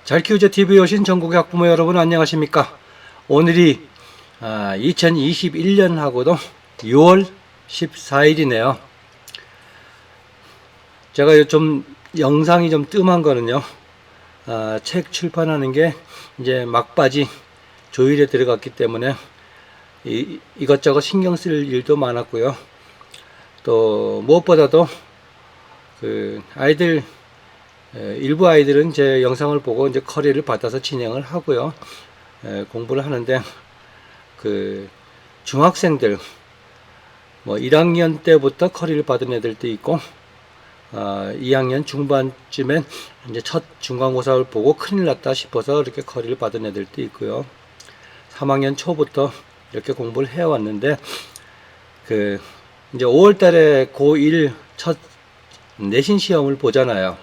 잘 키우자 TV에 오신 전국의 학부모 여러분 안녕하십니까? 오늘이 2021년하고도 6월 14일이네요. 제가 좀 영상이 좀 뜸한 거는요. 책 출판하는 게 이제 막바지 조율에 들어갔기 때문에 이것저것 신경 쓸 일도 많았고요. 또 무엇보다도 그 아이들 일부 아이들은 제 영상을 보고 이제 커리를 받아서 진행을 하고요. 공부를 하는데 그 중학생들 뭐 1학년 때부터 커리를 받은 애들도 있고 2학년 중반쯤엔 이제 첫 중간고사를 보고 큰일 났다 싶어서 이렇게 커리를 받은 애들도 있고요. 3학년 초부터 이렇게 공부를 해왔는데 그 이제 5월 달에 고1 첫 내신 시험을 보잖아요.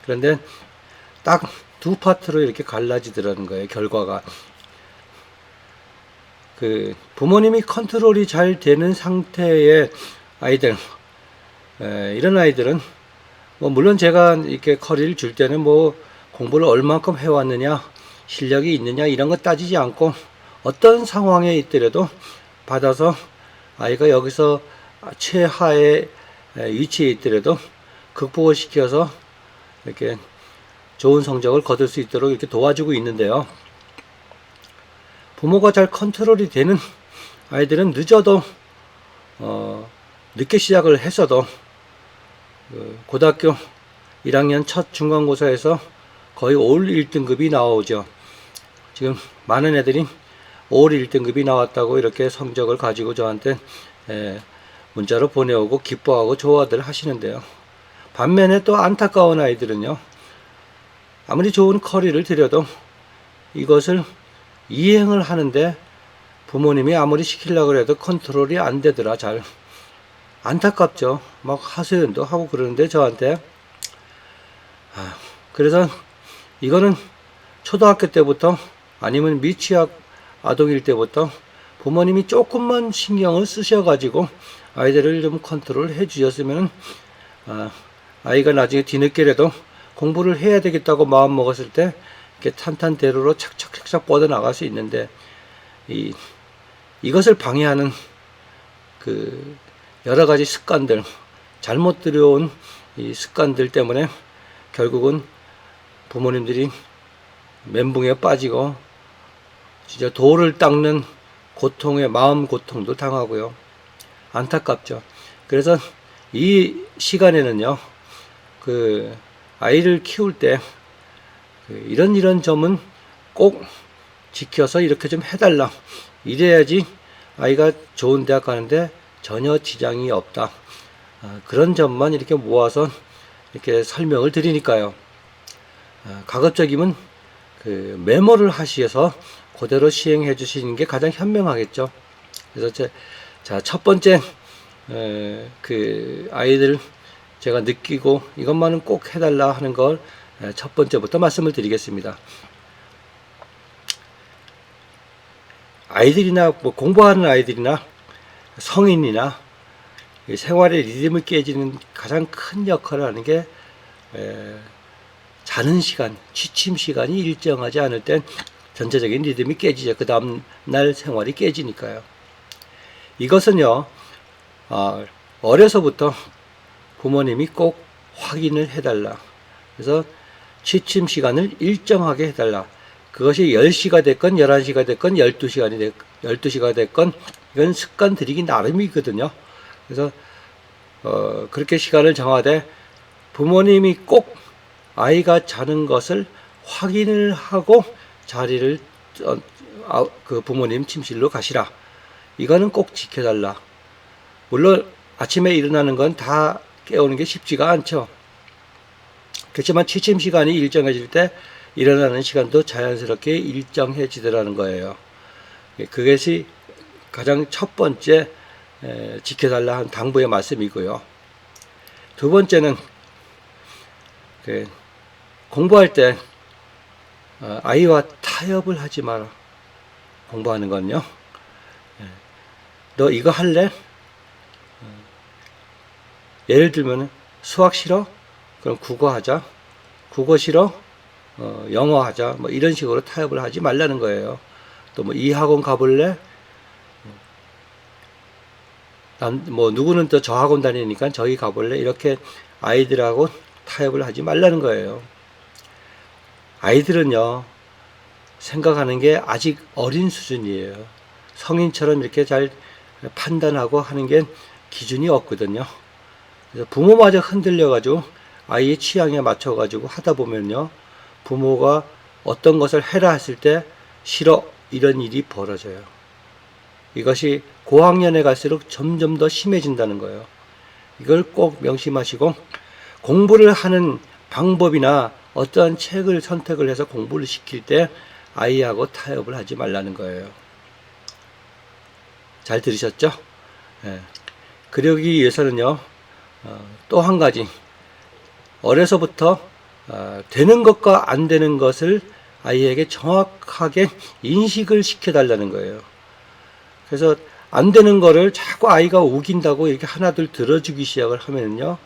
그런데 딱 두 파트로 이렇게 갈라지더라는 거예요. 결과가. 그 부모님이 컨트롤이 잘 되는 상태의 아이들, 이런 아이들은 뭐 물론 제가 이렇게 커리를 줄 때는 뭐 공부를 얼만큼 해왔느냐, 실력이 있느냐 이런 거 따지지 않고 어떤 상황에 있더라도 받아서 아이가 여기서 최하의 위치에 있더라도 극복을 시켜서 이렇게 좋은 성적을 거둘 수 있도록 이렇게 도와주고 있는데요. 부모가 잘 컨트롤이 되는 아이들은 늦어도 늦게 시작을 했어도 고등학교 1학년 첫 중간고사에서 거의 올 1등급이 나오죠. 지금 많은 애들이 올 1등급이 나왔다고 이렇게 성적을 가지고 저한테 문자로 보내오고 기뻐하고 좋아들 하시는데요. 반면에 또 안타까운 아이들은요. 아무리 좋은 커리를 드려도 이것을 이행을 하는데 부모님이 아무리 시키려고 해도 컨트롤이 안 되더라. 잘 안타깝죠. 막 하소연도 하고 그러는데 저한테 그래서 이거는 초등학교 때부터 아니면 미취학 아동일 때부터 부모님이 조금만 신경을 쓰셔가지고 아이들을 좀 컨트롤 해 주셨으면 아이가 나중에 뒤늦게라도 공부를 해야 되겠다고 마음 먹었을 때 이렇게 탄탄대로로 착착착착 뻗어나갈 수 있는데 이것을 방해하는 그 여러 가지 습관들, 잘못 들여온 이 습관들 때문에 결국은 부모님들이 멘붕에 빠지고 진짜 돌을 닦는 고통에 마음 고통도 당하고요. 안타깝죠. 그래서 이 시간에는요, 그 아이를 키울 때 이런 점은 꼭 지켜서 이렇게 좀 해달라. 이래야지 아이가 좋은 대학 가는데 전혀 지장이 없다. 그런 점만 이렇게 모아서 이렇게 설명을 드리니까요. 가급적이면 그 메모를 하셔서 그대로 시행해 주시는 게 가장 현명하겠죠. 그래서 첫 번째 그 아이들 제가 느끼고 이것만은 꼭 해달라 하는 걸 첫 번째부터 말씀을 드리겠습니다. 아이들이나 뭐 공부하는 아이들이나 성인이나 생활의 리듬을 깨지는 가장 큰 역할을 하는 게 자는 시간, 취침 시간이 일정하지 않을 땐 전체적인 리듬이 깨지죠. 그 다음 날 생활이 깨지니까요. 이것은요, 어려서부터 부모님이 꼭 확인을 해달라. 그래서 취침 시간을 일정하게 해달라. 그것이 10시가 됐건 11시가 됐건 12시가 됐건 이건 습관 들이기 나름이거든요. 그래서 그렇게 시간을 정하되 부모님이 꼭 아이가 자는 것을 확인을 하고 자리를 그 부모님 침실로 가시라. 이거는 꼭 지켜달라. 물론 아침에 일어나는 건 다 깨우는 게 쉽지가 않죠. 그렇지만 취침 시간이 일정해질 때 일어나는 시간도 자연스럽게 일정해지더라는 거예요. 그것이 가장 첫 번째 지켜달라 한 당부의 말씀이고요. 두 번째는 공부할 때 아이와 타협을 하지 마라. 공부하는 건요. 너 이거 할래? 예를 들면 수학 싫어? 그럼 국어 하자. 국어 싫어? 영어 하자 뭐 이런 식으로 타협을 하지 말라는 거예요. 또 뭐 이 학원 가볼래? 뭐 누구는 또 저 학원 다니니까 저기 가볼래? 이렇게 아이들하고 타협을 하지 말라는 거예요. 아이들은요, 생각하는 게 아직 어린 수준이에요. 성인처럼 이렇게 잘 판단하고 하는 게 기준이 없거든요. 그래서 부모마저 흔들려가지고 아이의 취향에 맞춰가지고 하다 보면요, 부모가 어떤 것을 해라 했을 때 싫어 이런 일이 벌어져요. 이것이 고학년에 갈수록 점점 더 심해진다는 거예요. 이걸 꼭 명심하시고 공부를 하는 방법이나 어떠한 책을 선택을 해서 공부를 시킬 때 아이하고 타협을 하지 말라는 거예요. 잘 들으셨죠? 예. 그러기 위해서는요, 또 한 가지, 어려서부터 되는 것과 안 되는 것을 아이에게 정확하게 인식을 시켜달라는 거예요. 그래서 안 되는 거를 자꾸 아이가 우긴다고 이렇게 하나둘 들어주기 시작을 하면요,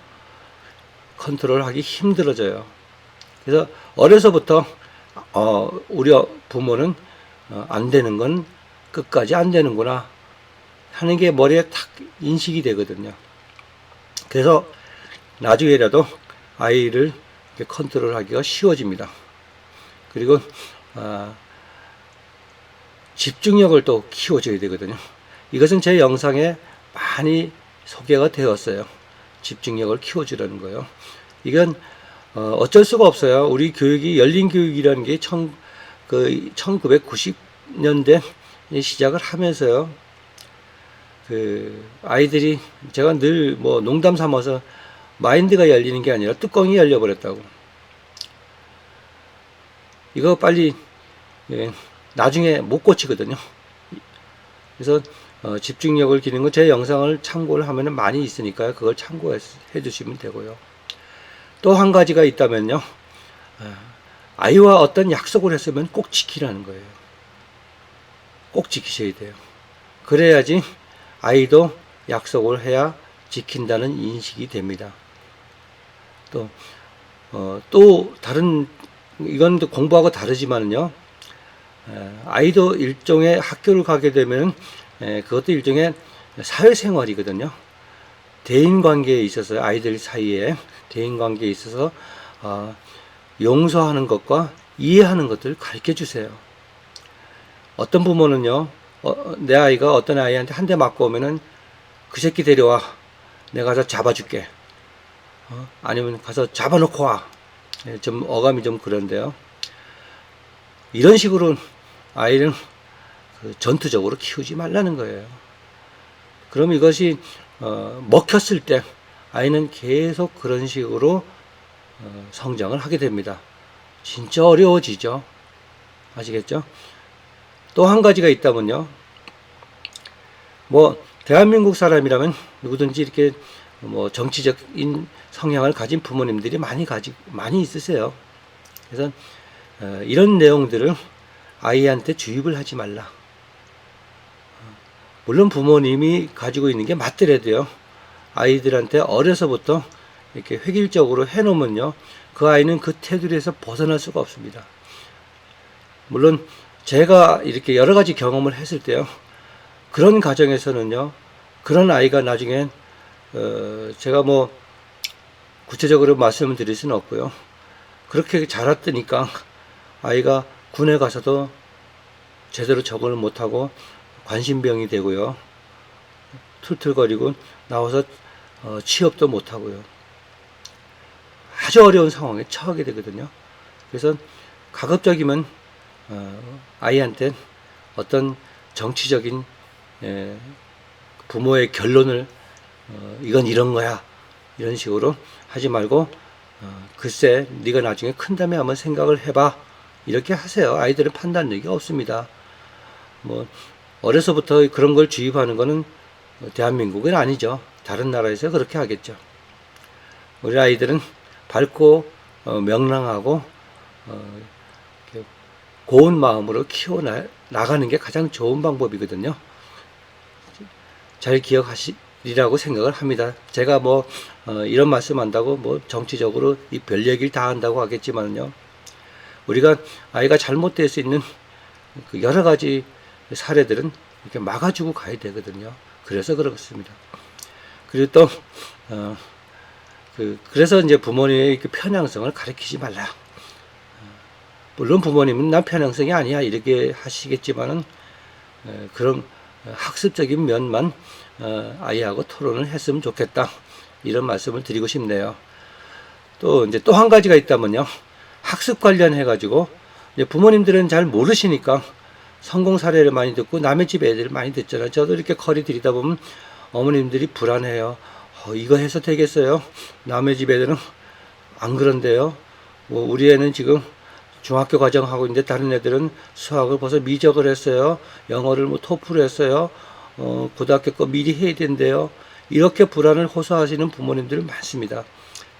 컨트롤하기 힘들어져요. 그래서 어려서부터 우리 부모는 안 되는 건 끝까지 안 되는구나 하는 게 머리에 탁 인식이 되거든요. 그래서 나중에라도 아이를 이렇게 컨트롤하기가 쉬워집니다. 그리고 집중력을 또 키워줘야 되거든요. 이것은 제 영상에 많이 소개가 되었어요. 집중력을 키워주라는 거예요. 이건 어쩔 수가 없어요. 우리 교육이 열린 교육이라는 게 1990년대 시작을 하면서요. 아이들이 제가 늘 뭐 농담 삼아서 마인드가 열리는 게 아니라 뚜껑이 열려버렸다고. 이거 빨리 나중에 못 고치거든요. 그래서 집중력을 기르는 건 제 영상을 참고를 하면 많이 있으니까요. 그걸 참고해 주시면 되고요. 또 한 가지가 있다면요. 아이와 어떤 약속을 했으면 꼭 지키라는 거예요. 꼭 지키셔야 돼요. 그래야지 아이도 약속을 해야 지킨다는 인식이 됩니다. 또 다른, 이건 공부하고 다르지만요. 아이도 일종의 학교를 가게 되면 그것도 일종의 사회생활이거든요. 대인관계에 있어서, 아이들 사이에 대인관계에 있어서 용서하는 것과 이해하는 것들을 가르쳐 주세요. 어떤 부모는요, 내 아이가 어떤 아이한테 한 대 맞고 오면은 그 새끼 데려와, 내가 가서 잡아줄게, 아니면 가서 잡아놓고 와. 좀 어감이 좀 그런데요. 이런 식으로 아이를 전투적으로 키우지 말라는 거예요. 그럼 이것이 먹혔을 때 아이는 계속 그런 식으로 성장을 하게 됩니다. 진짜 어려워지죠. 아시겠죠? 또 한 가지가 있다면요. 뭐 대한민국 사람이라면 누구든지 이렇게 뭐 정치적인 성향을 가진 부모님들이 많이 있으세요. 그래서 이런 내용들을 아이한테 주입을 하지 말라. 물론 부모님이 가지고 있는 게 맞더라도요, 아이들한테 어려서부터 이렇게 획일적으로 해놓으면요, 그 아이는 그 테두리에서 벗어날 수가 없습니다. 물론 제가 이렇게 여러 가지 경험을 했을 때요, 그런 가정에서는요, 그런 아이가 나중에 제가 뭐 구체적으로 말씀을 드릴 수는 없고요, 그렇게 자랐더니까 아이가 군에 가서도 제대로 적응을 못하고 관심병이 되고요, 툴툴거리고 나와서 취업도 못하고요, 아주 어려운 상황에 처하게 되거든요. 그래서 가급적이면 아이한테 어떤 정치적인 부모의 결론을 이건 이런 거야 이런 식으로 하지 말고 글쎄 네가 나중에 큰 다음에 한번 생각을 해봐 이렇게 하세요. 아이들은 판단력이 없습니다. 뭐 어려서부터 그런 걸 주입하는 거는 대한민국은 아니죠. 다른 나라에서 그렇게 하겠죠. 우리 아이들은 밝고 명랑하고 고운 마음으로 키워나가는 게 가장 좋은 방법이거든요. 잘 기억하시리라고 생각을 합니다. 제가 뭐 이런 말씀 한다고 뭐 정치적으로 이 별 얘기를 다 한다고 하겠지만요, 우리가 아이가 잘못될 수 있는 그 여러 가지 사례들은 이렇게 막아주고 가야 되거든요. 그래서 그렇습니다. 그리고 또 그래서 이제 부모님의 그 편향성을 가르치지 말라. 물론 부모님은 난 편향성이 아니야 이렇게 하시겠지만은 그런 학습적인 면만 아이하고 토론을 했으면 좋겠다, 이런 말씀을 드리고 싶네요. 또 이제 또 한 가지가 있다면요, 학습 관련해 가지고 이제 부모님들은 잘 모르시니까 성공 사례를 많이 듣고 남의 집 애들을 많이 듣잖아요. 저도 이렇게 거리 들이다 보면 어머님들이 불안해요. 이거 해서 되겠어요? 남의 집 애들은 안 그런데요. 뭐 우리 애는 지금 중학교 과정 하고 있는데 다른 애들은 수학을 벌써 미적을 했어요. 영어를 뭐 토플을 했어요. 고등학교 거 미리 해야 된대요. 이렇게 불안을 호소하시는 부모님들은 많습니다.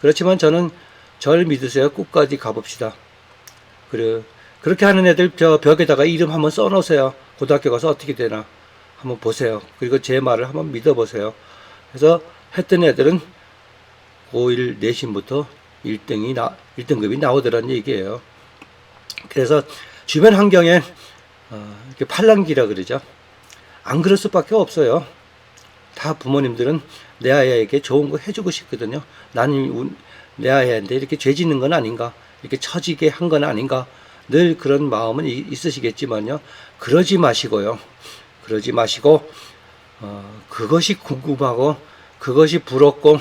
그렇지만 저는 절 믿으세요. 끝까지 가봅시다. 그렇게 하는 애들 저 벽에다가 이름 한번 써놓으세요. 고등학교 가서 어떻게 되나 한번 보세요. 그리고 제 말을 한번 믿어보세요. 그래서 했던 애들은 고1 내신부터 1등급이 나오더란 얘기예요. 그래서 주변 환경에 이렇게 팔랑귀라 그러죠. 안 그럴 수밖에 없어요. 다 부모님들은 내 아이에게 좋은 거 해주고 싶거든요. 나는 내 아이한테 이렇게 죄 짓는 건 아닌가, 이렇게 처지게 한 건 아닌가, 늘 그런 마음은 있으시겠지만요. 그러지 마시고요. 그러지 마시고 그것이 궁금하고 그것이 부럽고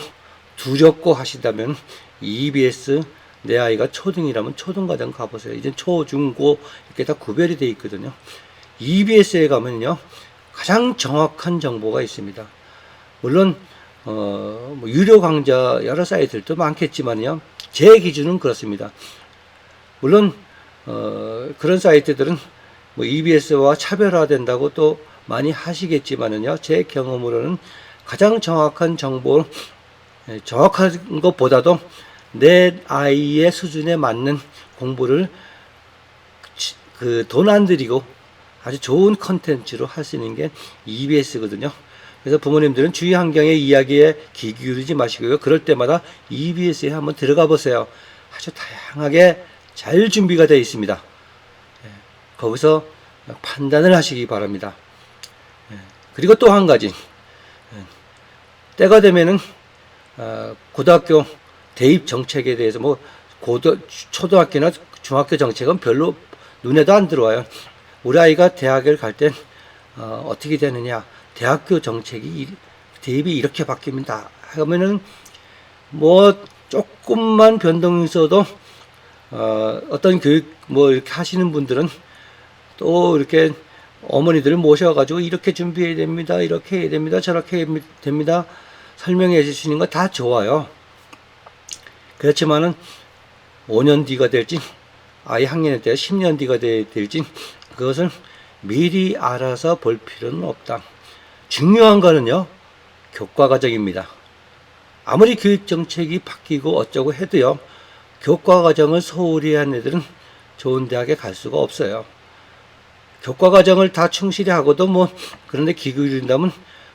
두렵고 하신다면 EBS 내 아이가 초등이라면 초등과정 가보세요. 이제 초, 중, 고 이렇게 다 구별이 되어 있거든요. EBS에 가면요 가장 정확한 정보가 있습니다. 물론 뭐 유료 강좌 여러 사이트들도 많겠지만요, 제 기준은 그렇습니다. 물론 그런 사이트들은 뭐 EBS와 차별화된다고 또 많이 하시겠지만은요, 제 경험으로는 가장 정확한 정보, 정확한 것보다도 내 아이의 수준에 맞는 공부를 돈 안 들이고 아주 좋은 컨텐츠로 할 수 있는 게 EBS거든요. 그래서 부모님들은 주위 환경의 이야기에 귀 기울이지 마시고요. 그럴 때마다 EBS에 한번 들어가 보세요. 아주 다양하게 잘 준비가 되어 있습니다. 거기서 판단을 하시기 바랍니다. 그리고 또 한 가지, 때가 되면은 고등학교 대입 정책에 대해서 뭐 초등학교나 중학교 정책은 별로 눈에도 안 들어와요. 우리 아이가 대학을 갈 땐 어떻게 되느냐, 대학교 정책이 대입이 이렇게 바뀝니다 하면은 뭐 조금만 변동이 있어도 어떤 교육 뭐 이렇게 하시는 분들은 또 이렇게 어머니들을 모셔가지고 이렇게 준비해야 됩니다, 이렇게 해야 됩니다, 저렇게 해야 됩니다 설명해 주시는 거 다 좋아요. 그렇지만은 5년 뒤가 될지 아이 학년에 따라 10년 뒤가 될지 그것을 미리 알아서 볼 필요는 없다. 중요한 거는요, 교과과정입니다. 아무리 교육정책이 바뀌고 어쩌고 해도요, 교과과정을 소홀히 한 애들은 좋은 대학에 갈 수가 없어요. 교과과정을 다 충실히 하고도 뭐 그런데 귀 기울인다면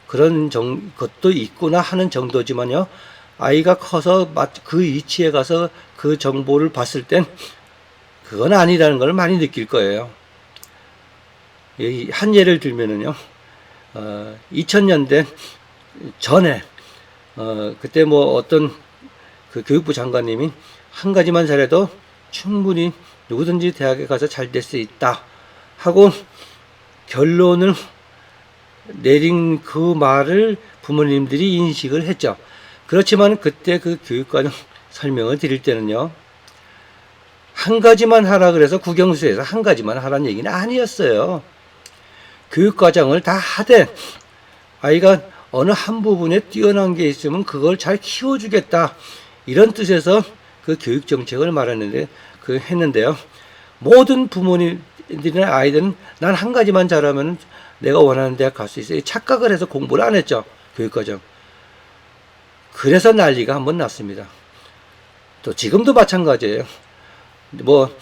그런 것도 있구나 하는 정도지만요, 아이가 커서 그 위치에 가서 그 정보를 봤을 땐 그건 아니라는 걸 많이 느낄 거예요. 한 예를 들면은요, 2000년대 전에 그때 뭐 어떤 그 교육부 장관님이 한 가지만 잘해도 충분히 누구든지 대학에 가서 잘 될 수 있다 하고 결론을 내린 그 말을 부모님들이 인식을 했죠. 그렇지만 그때 그 교육과정 설명을 드릴 때는요, 한 가지만 하라 그래서 국영수에서 한 가지만 하라는 얘기는 아니었어요. 교육과정을 다 하되 아이가 어느 한 부분에 뛰어난 게 있으면 그걸 잘 키워주겠다, 이런 뜻에서 그 교육정책을 했는데요. 모든 부모님들이나 아이들은 난 한 가지만 잘하면 내가 원하는 대학 갈 수 있어요. 착각을 해서 공부를 안 했죠. 교육과정. 그래서 난리가 한번 났습니다. 또 지금도 마찬가지예요. 뭐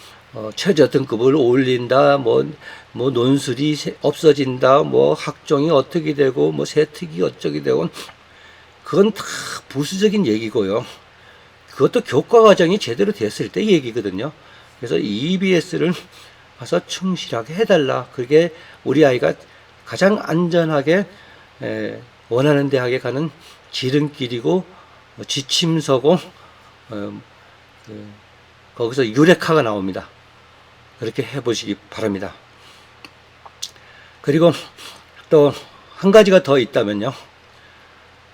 최저 등급을 올린다, 뭐 논술이 없어진다, 뭐 학종이 어떻게 되고, 뭐 세특이 어쩌게 되고, 그건 다 부수적인 얘기고요. 그것도 교과과정이 제대로 됐을 때 얘기거든요. 그래서 EBS를 가서 충실하게 해달라. 그게 우리 아이가 가장 안전하게 원하는 대학에 가는 지름길이고 지침서고 거기서 유레카가 나옵니다. 그렇게 해보시기 바랍니다. 그리고 또 한 가지가 더 있다면요.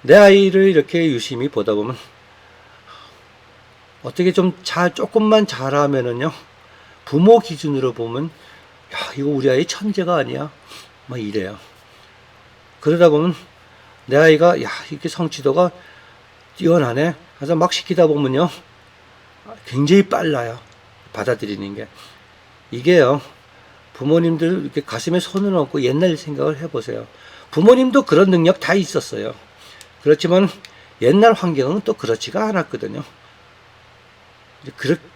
내 아이를 이렇게 유심히 보다 보면 어떻게 좀 조금만 잘하면은요, 부모 기준으로 보면, 야, 이거 우리 아이 천재가 아니야? 막 이래요. 그러다 보면 내 아이가, 야, 이렇게 성취도가 뛰어나네? 그래서 막 시키다 보면요, 굉장히 빨라요. 받아들이는 게. 이게요, 부모님들 이렇게 가슴에 손을 얹고 옛날 생각을 해보세요. 부모님도 그런 능력 다 있었어요. 그렇지만 옛날 환경은 또 그렇지가 않았거든요.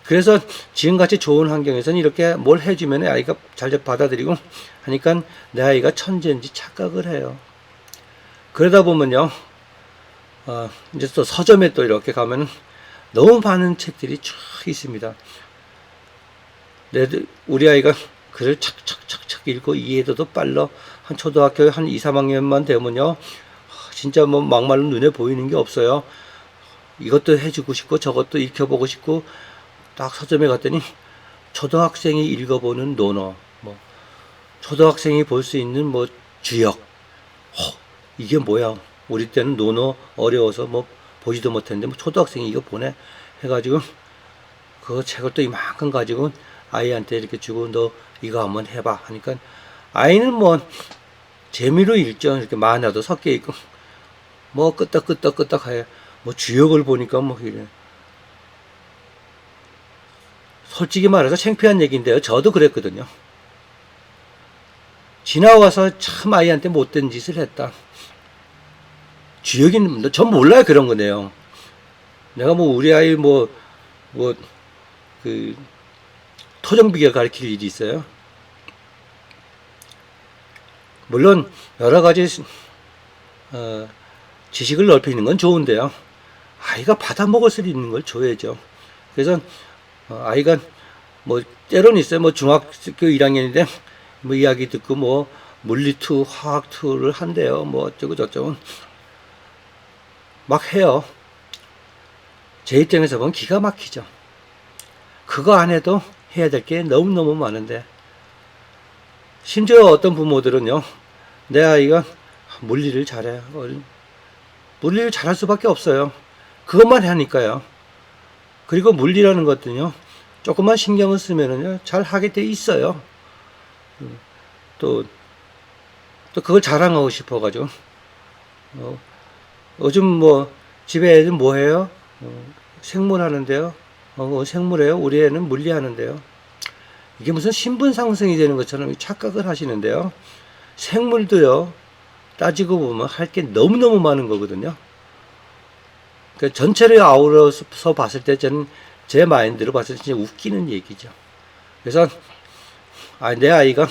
그래서 지금같이 좋은 환경에서는 이렇게 뭘 해주면 아이가 잘 받아들이고 하니까 내 아이가 천재인지 착각을 해요. 그러다 보면요, 이제 또 서점에 또 이렇게 가면 너무 많은 책들이 쫙 있습니다. 우리 아이가 글을 착착착착 읽고 이해도도 빨라. 한 초등학교 한 2, 3학년만 되면요, 진짜 뭐 막말로 눈에 보이는 게 없어요. 이것도 해주고 싶고 저것도 익혀보고 싶고, 딱 서점에 갔더니 초등학생이 읽어보는 논어, 뭐 초등학생이 볼 수 있는 뭐 주역, 이게 뭐야? 우리 때는 논어 어려워서 뭐 보지도 못했는데 뭐 초등학생이 이거 보내 해가지고 그 책을 또 이만큼 가지고 아이한테 이렇게 주고, 너 이거 한번 해봐 하니까 아이는 뭐 재미로 읽죠. 이렇게 만화도 섞여 있고 뭐 끄떡끄떡 해. 뭐 주역을 보니까 뭐 이래. 솔직히 말해서 창피한 얘기인데요, 저도 그랬거든요. 지나와서 참 아이한테 못된 짓을 했다. 주역인, 전 몰라요, 그런 거네요. 내가 뭐 우리 아이 토정비결 가르칠 일이 있어요. 물론 여러 가지 지식을 넓히는 건 좋은데요, 아이가 받아 먹을 수 있는 걸 줘야죠. 그래서 아이가 뭐 때로는 있어요. 뭐 중학교 1학년인데 뭐 이야기 듣고 뭐 물리 2, 화학 2를 한대요. 뭐 어쩌고 저쩌고 막 해요. 제 입장에서 보면 기가 막히죠. 그거 안 해도 해야 될 게 너무너무 많은데, 심지어 어떤 부모들은요, 내 아이가 물리를 잘해. 물리를 잘할 수밖에 없어요. 그것만 하니까요. 그리고 물리라는 것들은요, 조금만 신경을 쓰면은요, 잘 하게 돼 있어요. 또 그걸 자랑하고 싶어가지고, 요즘 뭐, 집에 애들 뭐 해요? 생물 하는데요. 생물해요? 우리 애는 물리 하는데요. 이게 무슨 신분 상승이 되는 것처럼 착각을 하시는데요. 생물도요, 따지고 보면 할 게 너무너무 많은 거거든요. 그러니까 전체를 아우러서 봤을 때 저는 제 마인드로 봤을 때 진짜 웃기는 얘기죠. 그래서 내 아이가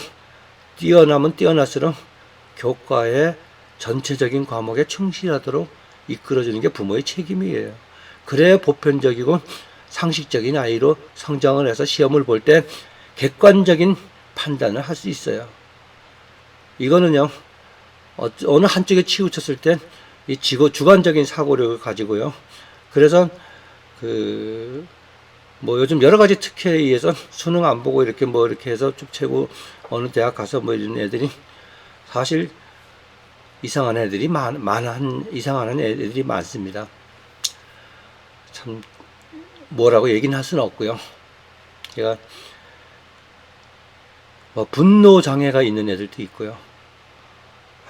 뛰어나면 뛰어날수록 교과의 전체적인 과목에 충실하도록 이끌어주는 게 부모의 책임이에요. 그래야 보편적이고 상식적인 아이로 성장을 해서 시험을 볼 때 객관적인 판단을 할 수 있어요. 이거는요, 어느 한쪽에 치우쳤을 때 이 주관적인 사고력을 가지고요. 그래서 뭐 요즘 여러 가지 특혜에 의해서 수능 안 보고 이렇게 뭐 이렇게 해서 쭉 채고 어느 대학 가서 뭐 이런 애들이 사실 이상한 애들이 이상한 애들이 많습니다. 참 뭐라고 얘기는 할 수는 없고요. 제가 뭐 분노 장애가 있는 애들도 있고요.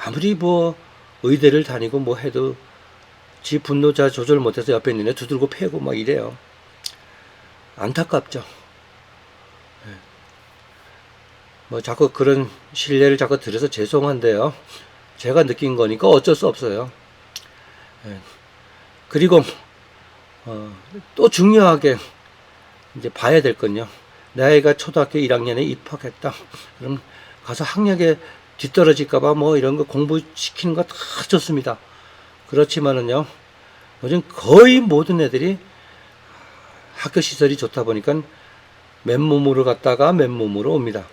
아무리 뭐 의대를 다니고 뭐 해도 지 분노자 조절 못해서 옆에 있는 애 두들고 패고 막 이래요. 안타깝죠. 뭐 자꾸 그런 신뢰를 자꾸 들어서 죄송한데요, 제가 느낀 거니까 어쩔 수 없어요. 그리고 또 중요하게 이제 봐야 될 건요, 내 아이가 초등학교 1학년에 입학했다. 그럼 가서 학력에 뒤떨어질까봐 뭐 이런 거 공부시키는 거 다 좋습니다. 그렇지만은요, 요즘 거의 모든 애들이 학교 시설이 좋다 보니까 맨몸으로 갔다가 맨몸으로 옵니다.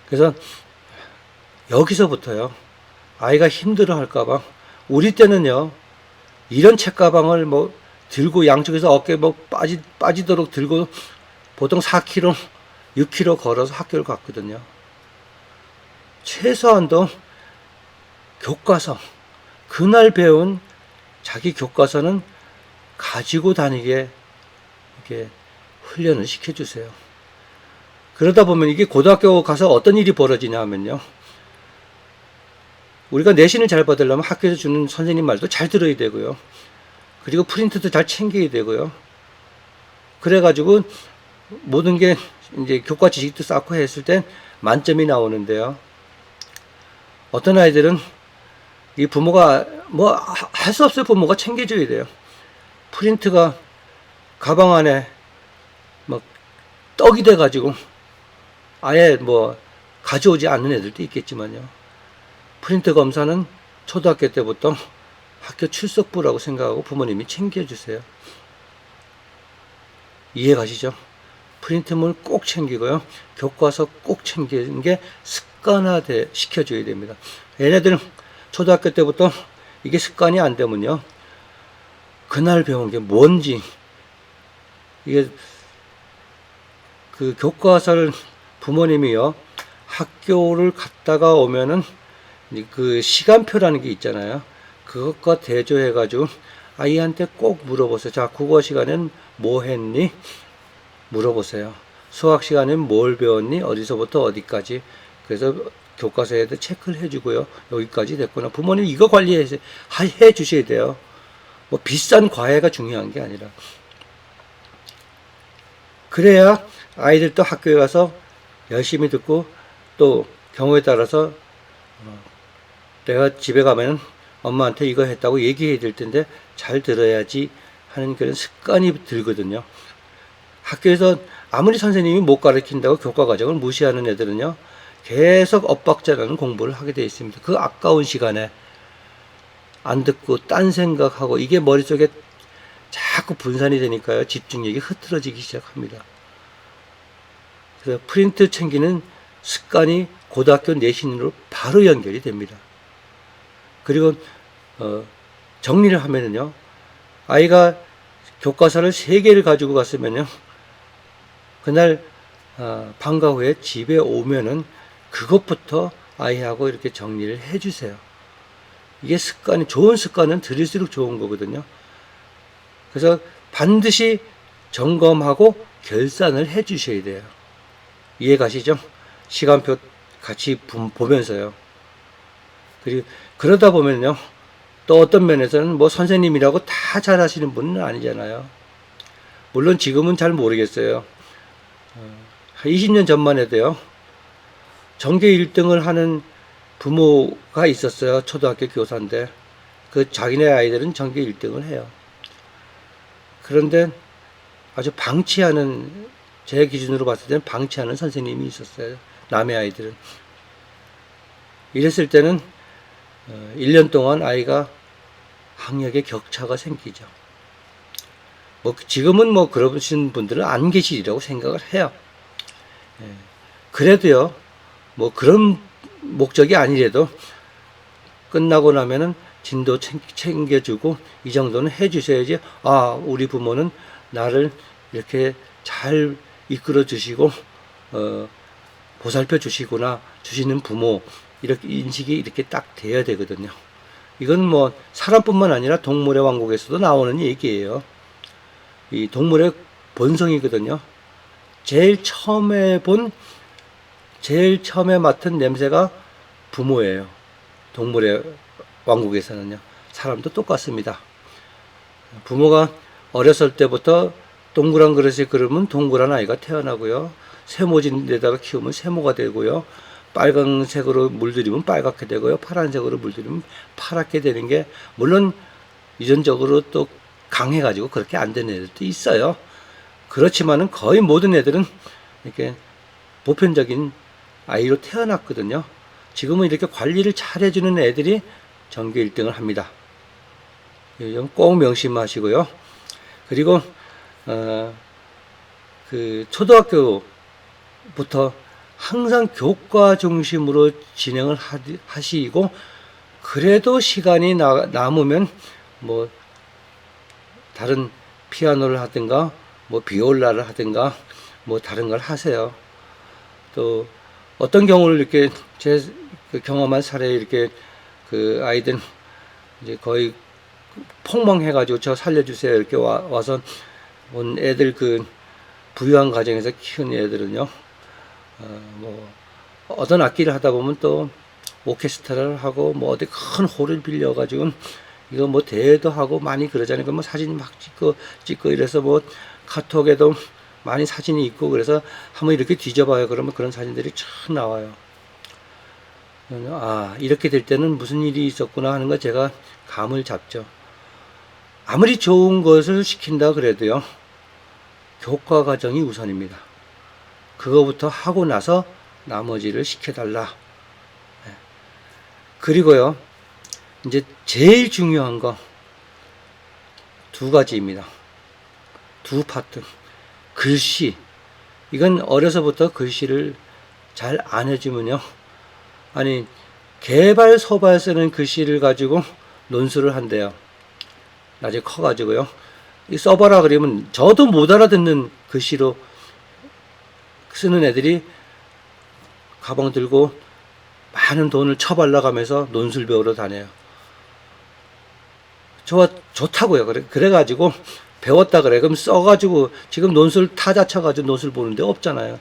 그래서 여기서부터요, 아이가 힘들어 할까봐, 우리 때는요, 이런 책가방을 뭐 들고 양쪽에서 어깨 뭐 빠지도록 들고 보통 4km, 6km 걸어서 학교를 갔거든요. 최소한도 교과서, 그날 배운 자기 교과서는 가지고 다니게 이렇게 훈련을 시켜주세요. 그러다 보면 이게 고등학교 가서 어떤 일이 벌어지냐 하면요, 우리가 내신을 잘 받으려면 학교에서 주는 선생님 말도 잘 들어야 되고요. 그리고 프린트도 잘 챙겨야 되고요. 그래가지고 모든 게 이제 교과 지식도 쌓고 했을 땐 만점이 나오는데요. 어떤 아이들은 이 부모가 뭐 할 수 없어요. 부모가 챙겨줘야 돼요. 프린트가 가방 안에 막 떡이 돼가지고 아예 뭐 가져오지 않는 애들도 있겠지만요. 프린트 검사는 초등학교 때부터 학교 출석부라고 생각하고 부모님이 챙겨주세요. 이해 가시죠? 프린트물 꼭 챙기고요. 교과서 꼭 챙기는 게 습관화 시켜줘야 됩니다. 얘네들은 초등학교 때부터 이게 습관이 안 되면요, 그날 배운 게 뭔지, 이게 그 교과서를 부모님이요, 학교를 갔다가 오면은 그 시간표라는 게 있잖아요. 그것과 대조해가지고 아이한테 꼭 물어보세요. 자, 국어 시간엔 뭐 했니? 물어보세요. 수학 시간엔 뭘 배웠니? 어디서부터 어디까지? 그래서 교과서에도 체크를 해주고요. 여기까지 됐구나. 부모님 이거 관리해 주셔야 돼요. 뭐 비싼 과외가 중요한 게 아니라. 그래야 아이들도 학교에 가서 열심히 듣고, 또 경우에 따라서 내가 집에 가면 엄마한테 이거 했다고 얘기해야 될 텐데 잘 들어야지 하는 그런 습관이 들거든요. 학교에서 아무리 선생님이 못 가르친다고 교과 과정을 무시하는 애들은요, 계속 엇박자라는 공부를 하게 되어 있습니다. 그 아까운 시간에 안 듣고 딴 생각하고 이게 머릿속에 자꾸 분산이 되니까요, 집중력이 흐트러지기 시작합니다. 그래서 프린트 챙기는 습관이 고등학교 내신으로 바로 연결이 됩니다. 그리고 정리를 하면은요, 아이가 교과서를 3개를 가지고 갔으면요, 그날 방과 후에 집에 오면은 그것부터 아이하고 이렇게 정리를 해주세요. 이게 습관이, 좋은 습관은 들일수록 좋은 거거든요. 그래서 반드시 점검하고 결산을 해 주셔야 돼요. 이해 가시죠? 시간표 같이 보면서요. 그리고 그러다 보면요, 또 어떤 면에서는 뭐 선생님이라고 다 잘하시는 분은 아니잖아요. 물론 지금은 잘 모르겠어요. 한 20년 전만 해도요, 전교 1등을 하는 부모가 있었어요. 초등학교 교사인데 그 자기네 아이들은 전교 1등을 해요. 그런데 아주 방치하는, 제 기준으로 봤을 때는 방치하는 선생님이 있었어요. 남의 아이들은. 이랬을 때는 1년 동안 아이가 학력에 격차가 생기죠. 뭐 지금은 뭐 그러신 분들은 안 계시리라고 생각을 해요. 그래도요, 뭐 그런 목적이 아니래도 끝나고 나면은 진도 챙겨주고 이 정도는 해주셔야지, 아, 우리 부모는 나를 이렇게 잘 이끌어 주시고 보살펴 주시구나, 주시는 부모, 이렇게 인식이 이렇게 딱 돼야 되거든요. 이건 뭐 사람뿐만 아니라 동물의 왕국에서도 나오는 얘기예요. 이 동물의 본성이거든요. 제일 처음에 맡은 냄새가 부모예요. 동물의 왕국에서는요. 사람도 똑같습니다. 부모가 어렸을 때부터 동그란 그릇에 그러면 동그란 아이가 태어나고요. 세모진데다가 키우면 세모가 되고요. 빨간색으로 물들이면 빨갛게 되고요. 파란색으로 물들이면 파랗게 되는 게, 물론 유전적으로 또 강해가지고 그렇게 안 되는 애들도 있어요. 그렇지만은 거의 모든 애들은 이렇게 보편적인 아이로 태어났거든요. 지금은 이렇게 관리를 잘 해주는 애들이 전교 1등을 합니다. 꼭 명심하시고요. 그리고 그 초등학교부터 항상 교과 중심으로 진행을 하시고, 그래도 시간이 남으면 뭐 다른 피아노를 하든가 뭐 비올라를 하든가 뭐 다른 걸 하세요. 또 어떤 경우를 이렇게 제 경험한 사례, 이렇게 그 아이들 이제 거의 폭망해가지고 저 살려주세요 이렇게 와서 온 애들, 그 부유한 가정에서 키운 애들은요, 뭐 어떤 악기를 하다 보면 또 오케스트라를 하고 뭐 어디 큰 홀을 빌려가지고 이거 뭐 대회도 하고 많이 그러잖아요. 뭐 사진 막 찍고 이래서 뭐 카톡에도 많이 사진이 있고, 그래서 한번 이렇게 뒤져봐요. 그러면 그런 사진들이 참 나와요. 아, 이렇게 될 때는 무슨 일이 있었구나 하는 거 제가 감을 잡죠. 아무리 좋은 것을 시킨다 그래도요, 교과 과정이 우선입니다. 그거부터 하고 나서 나머지를 시켜달라. 그리고요, 이제 제일 중요한 거 두 가지입니다. 두 파트. 글씨. 이건 어려서부터 글씨를 잘 안 해주면요, 아니 개발 서발 쓰는 글씨를 가지고 논술을 한대요. 나중에 커가지고요, 이 써봐라 그러면 저도 못 알아듣는 글씨로 쓰는 애들이 가방 들고 많은 돈을 쳐발라가면서 논술 배우러 다녀요. 좋다고요. 그래가지고 배웠다 그래. 그럼 써가지고 지금 논술 타자 쳐가지고 논술 보는데 없잖아요.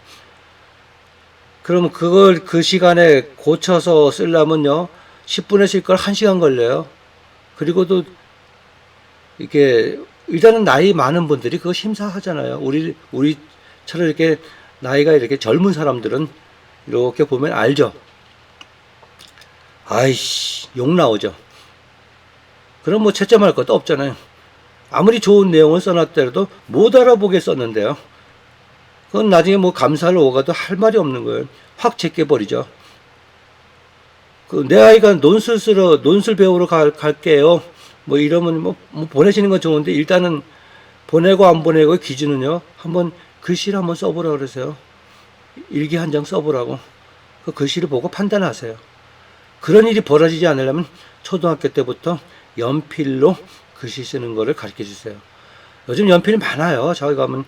그러면 그걸 그 시간에 고쳐서 쓰려면요, 10분에 쓸 걸 1시간 걸려요. 그리고도 이게 일단은 나이 많은 분들이 그거 심사하잖아요. 우리처럼 이렇게 나이가 이렇게 젊은 사람들은 이렇게 보면 알죠. 아이씨, 욕 나오죠. 그럼 뭐 채점할 것도 없잖아요. 아무리 좋은 내용을 써놨더라도 못 알아보게 썼는데요, 그건 나중에 뭐 감사를 오가도 할 말이 없는 거예요. 확 제껴버리죠. 내 아이가 논술 배우러 갈게요 뭐 이러면 뭐 보내시는 건 좋은데, 일단은 보내고 안 보내고의 기준은요, 한번 글씨를 한번 써보라 그러세요. 일기 한 장 써보라고. 그 글씨를 보고 판단하세요. 그런 일이 벌어지지 않으려면 초등학교 때부터 연필로 글씨 쓰는 거를 가르쳐 주세요. 요즘 연필이 많아요. 저희 가면.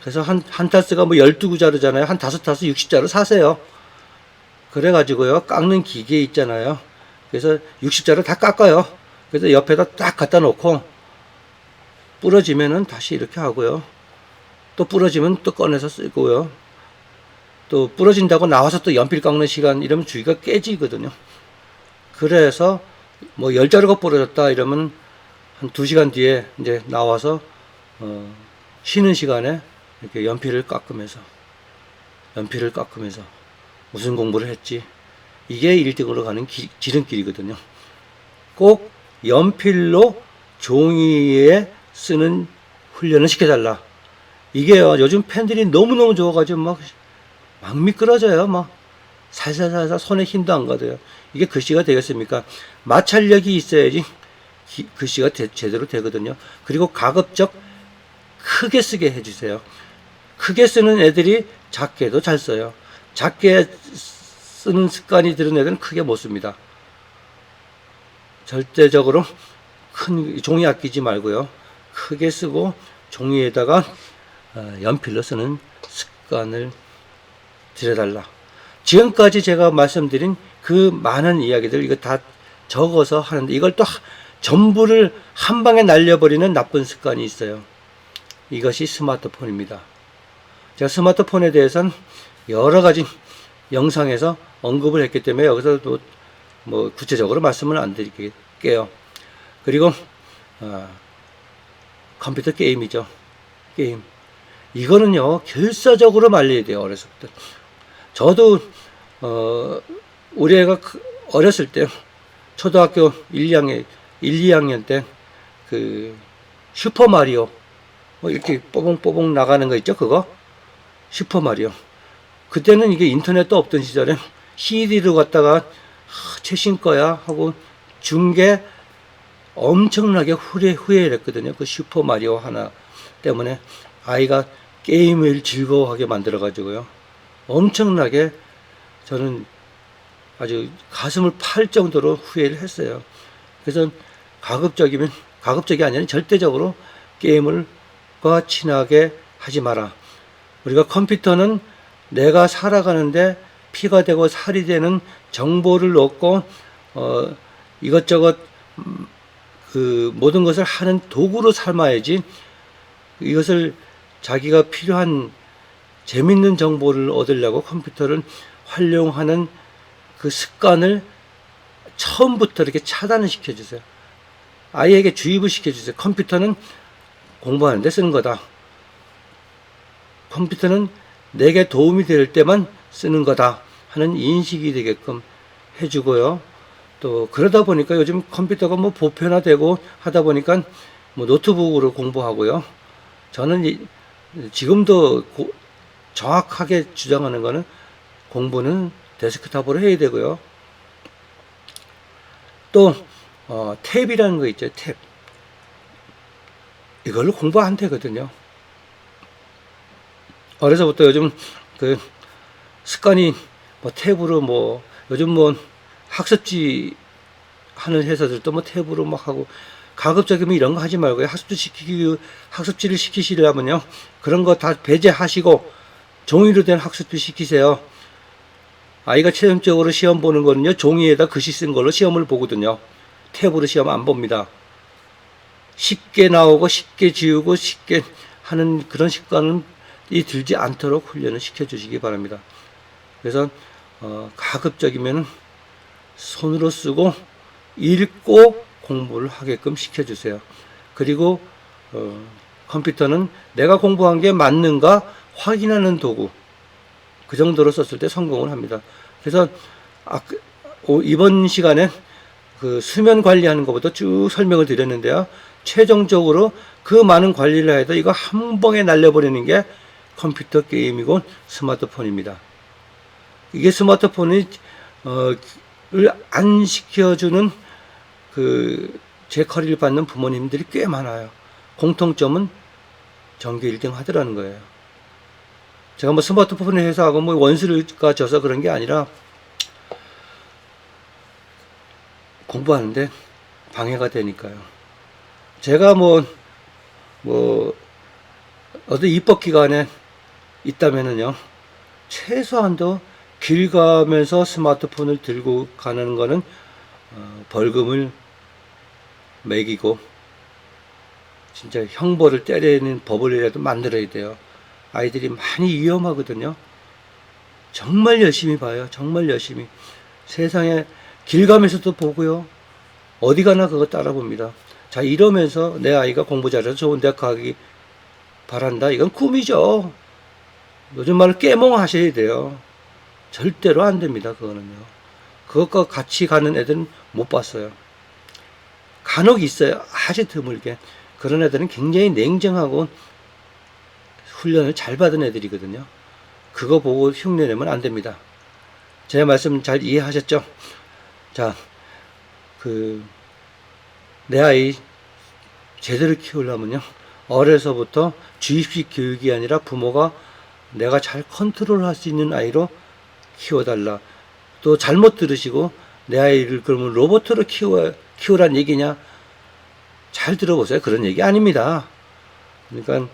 그래서 한 타스가 뭐 12구자루잖아요. 한 5타스 60자루 사세요. 그래가지고요, 깎는 기계 있잖아요. 그래서 60자루 다 깎아요. 그래서 옆에다 딱 갖다 놓고, 부러지면은 다시 이렇게 하고요. 또 부러지면 또 꺼내서 쓰고요. 또 부러진다고 나와서 또 연필 깎는 시간 이러면 주의가 깨지거든요. 그래서 뭐 10자루가 부러졌다 이러면 한 2시간 뒤에 이제 나와서 쉬는 시간에 이렇게 연필을 깎으면서 무슨 공부를 했지, 이게 1등으로 가는 지름길이거든요. 꼭 연필로 종이에 쓰는 훈련을 시켜달라. 이게요, 요즘 펜들이 너무너무 좋아가지고 막 미끄러져요. 막 살살살살 손에 힘도 안 가도요. 이게 글씨가 되겠습니까? 마찰력이 있어야지 글씨가 제대로 되거든요. 그리고 가급적 크게 쓰게 해주세요. 크게 쓰는 애들이 작게도 잘 써요. 작게 쓰는 습관이 들은 애들은 크게 못 씁니다. 절대적으로 큰 종이 아끼지 말고요, 크게 쓰고 종이에다가 연필로 쓰는 습관을 들여달라. 지금까지 제가 말씀드린 그 많은 이야기들, 이거 다 적어서 하는데, 이걸 또 전부를 한 방에 날려버리는 나쁜 습관이 있어요. 이것이 스마트폰입니다. 제가 스마트폰에 대해서는 여러 가지 영상에서 언급을 했기 때문에 여기서 또 뭐 구체적으로 말씀을 안 드릴게요. 그리고 컴퓨터 게임이죠. 게임. 이거는요, 결사적으로 말려야 돼요. 어려서부터. 저도 우리 애가 어렸을 때 초등학교 1, 2학년 때 그 슈퍼마리오 뭐 이렇게 뽀봉뽀봉 나가는 거 있죠, 그거? 슈퍼마리오. 그때는 이게 인터넷도 없던 시절에 CD로 갖다가 최신 거야 하고 준 게 엄청나게 후회를 했거든요. 그 슈퍼마리오 하나 때문에 아이가 게임을 즐거워하게 만들어 가지고요. 엄청나게 저는 아주 가슴을 팔 정도로 후회를 했어요. 그래서 가급적이 아니라 절대적으로 게임을 과 친하게 하지 마라. 우리가 컴퓨터는 내가 살아가는데 피가 되고 살이 되는 정보를 얻고 이것저것 그 모든 것을 하는 도구로 삼아야지, 이것을 자기가 필요한 재밌는 정보를 얻으려고 컴퓨터를 활용하는 그 습관을 처음부터 이렇게 차단을 시켜주세요. 아이에게 주입을 시켜주세요. 컴퓨터는 공부하는 데 쓰는 거다. 컴퓨터는 내게 도움이 될 때만 쓰는 거다 하는 인식이 되게끔 해주고요. 또 그러다 보니까 요즘 컴퓨터가 뭐 보편화되고 하다 보니까 뭐 노트북으로 공부하고요. 저는 지금도 정확하게 주장하는 거는 공부는 데스크탑으로 해야 되고요. 또 탭이라는 거 있죠. 탭. 이걸로 공부 안 되거든요. 어려서부터 요즘 그 습관이 뭐 탭으로 뭐 요즘 뭐 학습지 하는 회사들도 뭐 탭으로 막 하고, 가급적이면 이런 거 하지 말고요. 학습지를 시키시려면요, 그런 거 다 배제하시고 종이로 된 학습지 시키세요. 아이가 체험적으로 시험 보는 거는요, 종이에다 글씨 쓴 걸로 시험을 보거든요. 탭으로 시험 안 봅니다. 쉽게 나오고 쉽게 지우고 쉽게 하는 그런 습관이 들지 않도록 훈련을 시켜주시기 바랍니다. 그래서 가급적이면 손으로 쓰고 읽고 공부를 하게끔 시켜주세요. 그리고 컴퓨터는 내가 공부한 게 맞는가 확인하는 도구, 그 정도로 썼을 때 성공을 합니다. 그래서 이번 시간에 그 수면 관리하는 것부터 쭉 설명을 드렸는데요. 최종적으로 그 많은 관리를 해도 이거 한 방에 날려버리는 게 컴퓨터 게임이고 스마트폰입니다. 이게 스마트폰이 안 시켜주는 그 제 커리를 받는 부모님들이 꽤 많아요. 공통점은 전교 1등 하더라는 거예요. 제가 뭐 스마트폰 회사하고 뭐 원수가 져서 그런 게 아니라 공부하는데 방해가 되니까요. 제가 어디 입법 기관에 있다면은요, 최소한도 길 가면서 스마트폰을 들고 가는 거는 벌금을 매기고 진짜 형벌을 때리는 법을이라도 만들어야 돼요. 아이들이 많이 위험하거든요. 정말 열심히 봐요. 정말 열심히. 세상에 길 가면서도 보고요. 어디 가나 그거 따라봅니다. 자, 이러면서 내 아이가 공부 잘해서 좋은 대학 가기 바란다. 이건 꿈이죠. 요즘 말로 깨몽하셔야 돼요. 절대로 안 됩니다. 그거는요. 그것과 같이 가는 애들은 못 봤어요. 간혹 있어요. 아주 드물게. 그런 애들은 굉장히 냉정하고 훈련을 잘 받은 애들이거든요. 그거 보고 흉내내면 안 됩니다. 제 말씀 잘 이해하셨죠? 자, 내 아이 제대로 키우려면요, 어려서부터 주입식 교육이 아니라 부모가 내가 잘 컨트롤할 수 있는 아이로 키워달라. 또 잘못 들으시고 내 아이를 그러면 로봇으로 키우란 얘기냐? 잘 들어보세요. 그런 얘기 아닙니다. 그러니까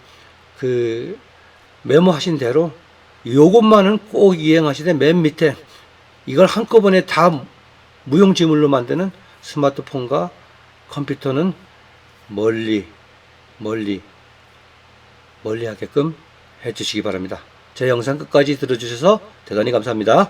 메모하신 대로 요것만은 꼭 이행하시되 맨 밑에 이걸 한꺼번에 다 무용지물로 만드는 스마트폰과 컴퓨터는 멀리 하게끔 해주시기 바랍니다. 제 영상 끝까지 들어주셔서 대단히 감사합니다.